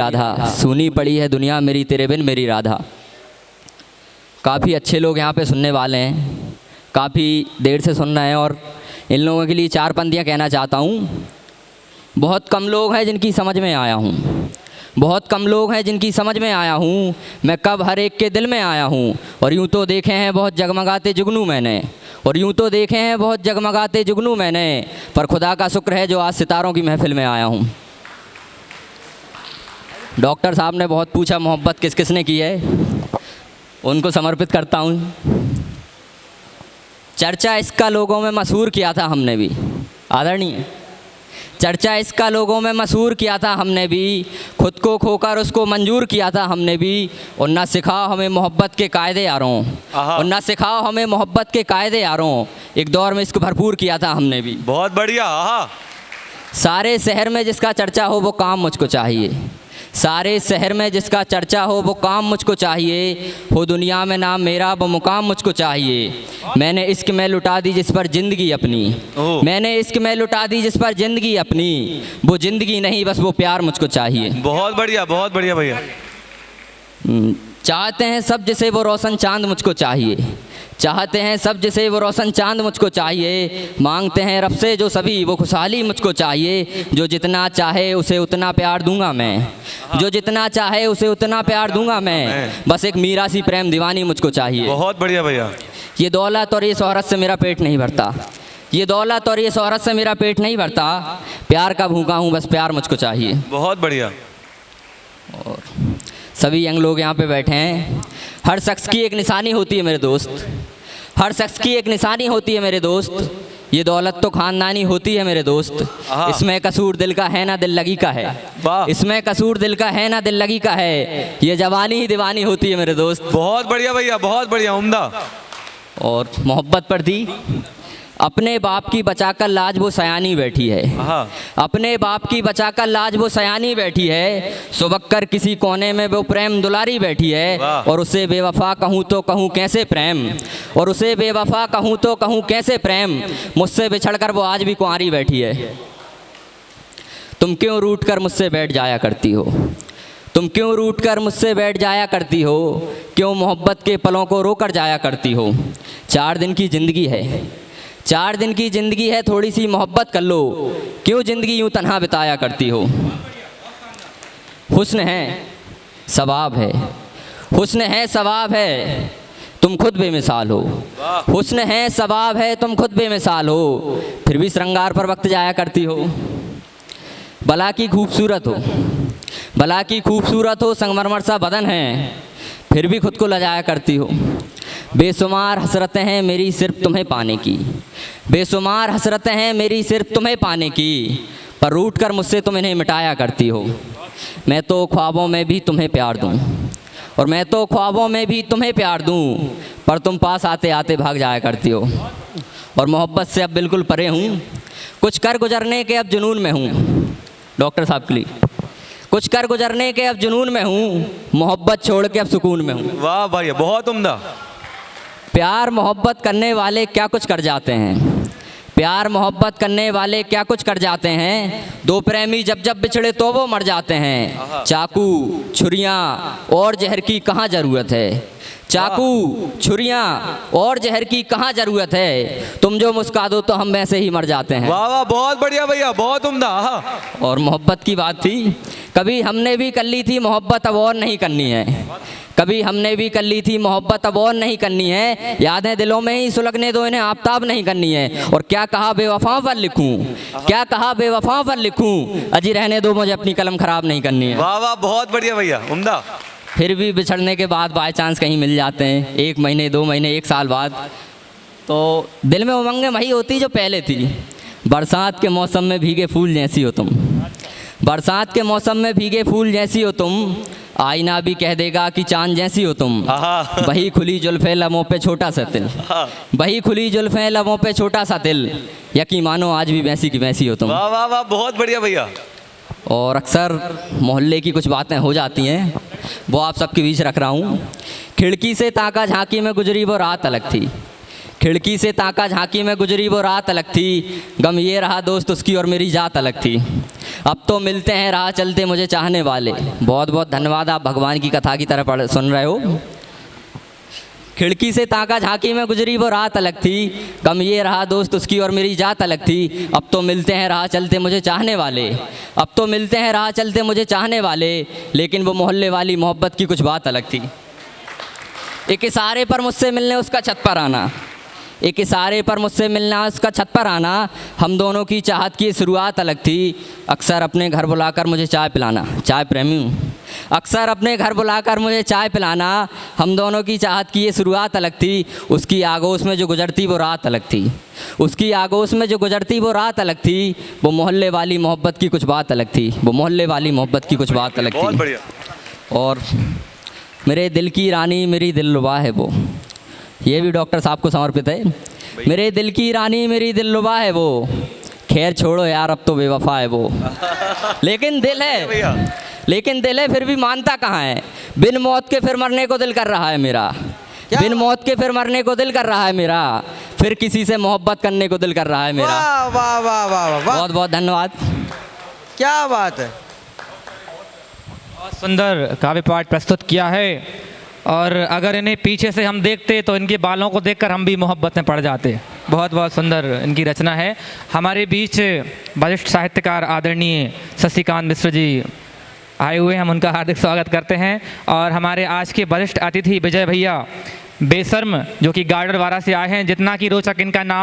राधा सुनी पड़ी है दुनिया मेरी तेरे बिन मेरी राधा। काफ़ी अच्छे लोग यहाँ पे सुनने वाले हैं, काफ़ी देर से सुन रहे हैं और इन लोगों के लिए चार पंक्तियाँ कहना चाहता हूँ। बहुत कम लोग हैं जिनकी समझ में आया हूँ, बहुत कम लोग हैं जिनकी समझ में आया हूँ, मैं कब हर एक के दिल में आया हूँ। और यूँ तो देखे हैं बहुत जगमगाते जुगनू मैंने, और यूँ तो देखे हैं बहुत जगमगाते जुगनू मैंने, पर खुदा का शुक्र है जो आज सितारों की महफिल में आया हूँ। डॉक्टर साहब ने बहुत पूछा मोहब्बत किस किसने की है, उनको समर्पित करता हूँ। चर्चा इसका लोगों में मशहूर किया था हमने भी, आदरणीय, चर्चा इसका लोगों में मशहूर किया था हमने भी, खुद को खोकर उसको मंजूर किया था हमने भी। और ना सिखाओ हमें मोहब्बत के कायदे यारों, और ना सिखाओ हमें मोहब्बत के कायदे यारों, एक दौर में इसको भरपूर किया था हमने भी। बहुत बढ़िया। सारे शहर में जिसका चर्चा हो वो काम मुझको चाहिए, सारे शहर में जिसका चर्चा हो वो काम मुझको चाहिए, हो दुनिया में नाम मेरा वो मुकाम मुझको चाहिए। मैंने इश्क में लुटा दी जिस पर ज़िंदगी अपनी, मैंने इश्क में लुटा दी जिस पर ज़िंदगी अपनी, वो ज़िंदगी नहीं बस वो प्यार मुझको चाहिए। बहुत बढ़िया भैया। चाहते हैं सब जिसे वो रोशन चांद मुझको चाहिए, चाहते हैं सब जिसे वो रोशन चांद मुझको चाहिए। मांगते हैं रब से जो सभी वो खुशहाली मुझको चाहिए। जो जितना चाहे उसे उतना प्यार दूंगा मैं, जो जितना चाहे उसे उतना प्यार दूंगा मैं, बस एक मीरा सी प्रेम दीवानी मुझको चाहिए। बहुत बढ़िया भैया। ये दौलत और ये शोहरत से मेरा पेट नहीं भरता, ये दौलत और ये शोहरत से मेरा पेट नहीं भरता, प्यार का भूखा हूँ बस प्यार मुझको चाहिए। बहुत बढ़िया। और सभी यंग लोग यहाँ पे बैठे हैं। हर शख्स की एक निशानी होती है मेरे दोस्त, हर शख्स की एक निशानी होती है मेरे दोस्त। ये दौलत तो खानदानी होती है मेरे दोस्त, इसमें कसूर दिल का है ना दिल लगी का है, इसमें कसूर दिल का है ना दिल लगी का है, ये जवानी ही दीवानी होती है मेरे दोस्त। बहुत बढ़िया भैया, बहुत बढ़िया, उम्दा। और मोहब्बत पर थी, अपने बाप की बचाकर लाज वो सयानी बैठी है, अपने बाप की बचाकर लाज वो सयानी बैठी है, सुबक्कर किसी कोने में वो प्रेम दुलारी बैठी है। और उसे बेवफा कहूँ तो कहूँ कैसे प्रेम, और उसे बेवफा कहूँ तो कहूँ कैसे प्रेम, मुझसे बिछड़कर वो आज भी कुंवारी बैठी है। तुम क्यों रूठ कर मुझसे बैठ जाया करती हो, तुम क्यों रूठ कर मुझसे बैठ जाया करती हो, क्यों मोहब्बत के पलों को रोकर जाया करती हो। 4 दिन की ज़िंदगी है, 4 दिन की ज़िंदगी है, थोड़ी सी मोहब्बत कर लो, क्यों ज़िंदगी यूँ तन्हा बिताया करती हो। हुस्न है सवाब है, हुस्न है सवाब है, तुम खुद बेमिसाल हो, हुस्न है सवाब है, तुम खुद बेमिसाल हो, फिर भी श्रृंगार पर वक्त जाया करती हो। भला की खूबसूरत हो, भला की खूबसूरत हो, संगमरमर सा बदन है, फिर भी खुद को लजाया करती हो। बेशुमार हसरतें हैं मेरी सिर्फ तुम्हें पाने की, बेशुमार हसरतें हैं मेरी सिर्फ तुम्हें पाने की, पर रूठ कर मुझसे तुम इन्हें मिटाया करती हो। मैं तो ख्वाबों में भी तुम्हें प्यार दूं, और मैं तो ख्वाबों में भी तुम्हें प्यार दूं, पर तुम पास आते आते भाग जाया करती हो। और मोहब्बत से अब बिल्कुल परे हूँ, कुछ कर गुजरने के अब जुनून में हूँ। डॉक्टर साहब के लिए, कुछ कर गुजरने के अब जुनून में हूँ, मोहब्बत छोड़ के अब सुकून में हूँ। वाह भाई, बहुत उम्दा। प्यार मोहब्बत करने वाले क्या कुछ कर जाते हैं, प्यार मोहब्बत करने वाले क्या कुछ कर जाते हैं, दो प्रेमी जब जब बिछड़े तो वो मर जाते हैं। चाकू छुरियाँ और जहर की कहाँ ज़रूरत है, चाकू छुरियाँ और जहर की कहाँ ज़रूरत है, तुम जो मुस्का दो तो हम वैसे ही मर जाते हैं। वाह वाह, बहुत बढ़िया भैया, बहुत उम्दा। और मोहब्बत की बात थी, कभी हमने भी कर ली थी मोहब्बत अब और नहीं करनी है, कभी हमने भी कर ली थी मोहब्बत अब और नहीं करनी है, यादें दिलों में ही सुलगने दो इन्हें आफताब नहीं करनी है। और क्या कहा बेवफाओं पर लिखूं, क्या कहा बेवफाओं पर लिखूं, अजी रहने दो मुझे अपनी कलम खराब नहीं करनी है। वाह वाह, बहुत बढ़िया भैया, उम्दा। फिर भी बिछड़ने के बाद बाय चांस कहीं मिल जाते हैं, 1 महीने 2 महीने 1 साल बाद, तो दिल में उमंगें वही होती जो पहले थी। बरसात के मौसम में भीगे फूल जैसी हो तुम, बरसात के मौसम में भीगे फूल जैसी हो तुम, आईना भी कह देगा कि चांद जैसी हो तुम। वही खुली जुल्फे लबों पे छोटा सा तिल, वही खुली जुल्फे लबों पे छोटा सा तिल, यकीन मानो आज भी वैसी की वैसी हो तुम। वाह वाह वाह, बहुत बढ़िया भैया। और अक्सर मोहल्ले की कुछ बातें हो जाती हैं, वो आप सबके बीच रख रहा हूँ। खिड़की से ताका झांकी में गुजरी वो रात अलग थी, खिड़की से ताका झांकी में गुजरी वो रात अलग थी, गम ये रहा दोस्त उसकी और मेरी जात अलग थी। अब तो मिलते हैं राह चलते मुझे चाहने वाले। बहुत बहुत धन्यवाद, आप भगवान की कथा की तरह पढ़ सुन रहे हो। खिड़की से ताका झांकी में गुजरी वो रात अलग थी, गम ये रहा दोस्त उसकी और मेरी जात अलग थी। अब तो मिलते हैं राह चलते मुझे चाहने वाले, अब तो मिलते हैं राह चलते मुझे चाहने वाले, लेकिन वो मोहल्ले वाली मोहब्बत की कुछ बात अलग थी। एक इशारे पर मुझसे मिलने उसका छत पर आना, एक इशारे पर मुझसे मिलना उसका छत पर आना, हम दोनों की चाहत की शुरुआत अलग थी। अक्सर अपने घर बुलाकर मुझे चाय पिलाना, चाय प्रेमी हूँ। अक्सर अपने घर बुलाकर मुझे चाय पिलाना, हम दोनों की चाहत की ये शुरुआत अलग थी। उसकी आगोश में जो गुजरती वो रात अलग थी, उसकी आगोश में जो गुजरती वो रात अलग थी। वो मोहल्ले वाली मोहब्बत की कुछ बात अलग थी, वो मोहल्ले वाली मोहब्बत की कुछ बात अलग बहुत थी। बढ़िया। और मेरे दिल की रानी मेरी दिलरुबा है वो, ये भी डॉक्टर साहब को समर्पित है। मेरे दिल की रानी मेरी दिलरुबा है वो, खैर छोड़ो यार अब तो बेवफा है वो। लेकिन दिल है, भैया लेकिन दिल है फिर भी मानता कहाँ है। बिन मौत के फिर मरने को दिल कर रहा है मेरा, बिन मौत के फिर मरने को दिल कर रहा है मेरा, फिर किसी से मोहब्बत करने को दिल कर रहा है मेरा। वाह वाह वाह वाह वाह, बहुत बहुत धन्यवाद। क्या बात है। बहुत सुंदर काव्य पाठ प्रस्तुत किया है, और अगर इन्हें पीछे से हम देखते तो इनके बालों को देखकर हम भी मोहब्बत में पड़ जाते। बहुत बहुत सुंदर इनकी रचना है। हमारे बीच वरिष्ठ साहित्यकार आदरणीय शशिकांत मिश्र जी आए हुए हैं, हम उनका हार्दिक स्वागत करते हैं। और हमारे आज के वरिष्ठ अतिथि विजय भैया बेशर्म, जो कि गार्डरवाड़ा से आए हैं, जितना कि रोचक इनका नाम